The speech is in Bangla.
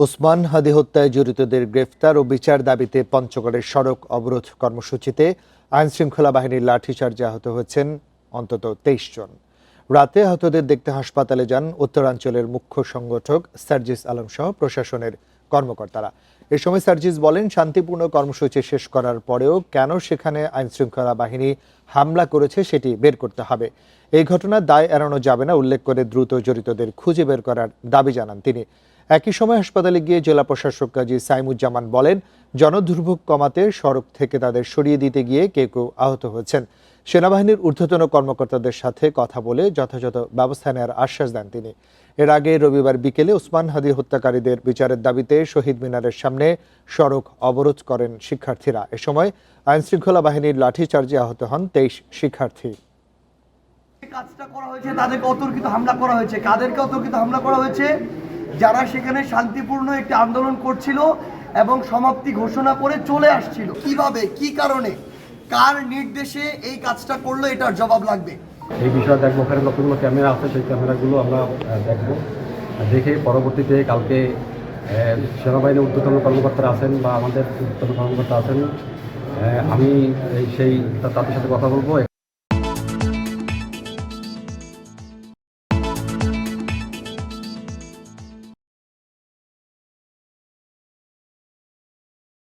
ওসমান হাদি হত্যায় জড়িতদের গ্রেফতার ও বিচার দাবিতে পঞ্চগড়ের সড়ক অবরোধ কর্মসূচিতে আইনশৃঙ্খলা বাহিনীর লাঠিচার্জে আহত হয়েছেন অন্তত ২৩ জন। রাতে আহতদের দেখতে হাসপাতালে যান উত্তরাঞ্চলের মুখ্য সংগঠক সার্জিস আলম সহ প্রশাসনের কর্মকর্তারা। এ সময় সার্জিস বলেন, শান্তিপূর্ণ কর্মসূচি শেষ করার পরেও কেন সেখানে আইনশৃঙ্খলা বাহিনী হামলা করেছে সেটি বের করতে হবে। এই ঘটনার দায় এড়ানো যাবে না উল্লেখ করে দ্রুত জড়িতদের খুঁজে বের করার দাবি জানান তিনি। একই সময় হাসপাতালে গিয়ে জেলা প্রশাসক কাজী সাইমুজ্জামান বলেন, জনদুর্ভোগ কমাতে সড়ক থেকে তাদের সরিয়ে দিতে গিয়ে কেউ কেউ আহত হয়েছেন। সেনাবাহিনীর ঊর্ধ্বতন কর্মকর্তাদের সাথে কথা বলে যথাযথ ব্যবস্থা নেওয়ার আশ্বাস দেন তিনি। এর আগে রবিবার বিকেলে ওসমান হাদি হত্যাকারীদের বিচারের দাবিতে শহীদ মিনারের সামনে সড়ক অবরোধ করেন শিক্ষার্থীরা। এ সময় আইনশৃঙ্খলা বাহিনীর লাঠিচার্জে আহত হন ২৩ শিক্ষার্থী। কাজটা করা হয়েছে, তাদেরকে অতর্কিত হামলা করা হয়েছে। কাদেরকে অতর্কিত হামলা করা হয়েছে? যারা সেখানে শান্তিপূর্ণ একটি আন্দোলন করছিল এবং সমাপ্তি ঘোষণা করে চলে আসছিল। কিভাবে, কি কারণে, কার নির্দেশে এই কাজটা করলো, এটার জবাব লাগবে। এই বিষয়ে দেখবো, ওখানে কতগুলো ক্যামেরা আছে, সেই ক্যামেরাগুলো আমরা দেখবো, দেখে পরবর্তীতে কালকে সেনাবাহিনীর ঊর্ধ্বতন কর্মকর্তারা আছেন বা আমাদের ঊর্ধ্বতন কর্মকর্তা আছেন, আমি তাদের সাথে কথা বলবো।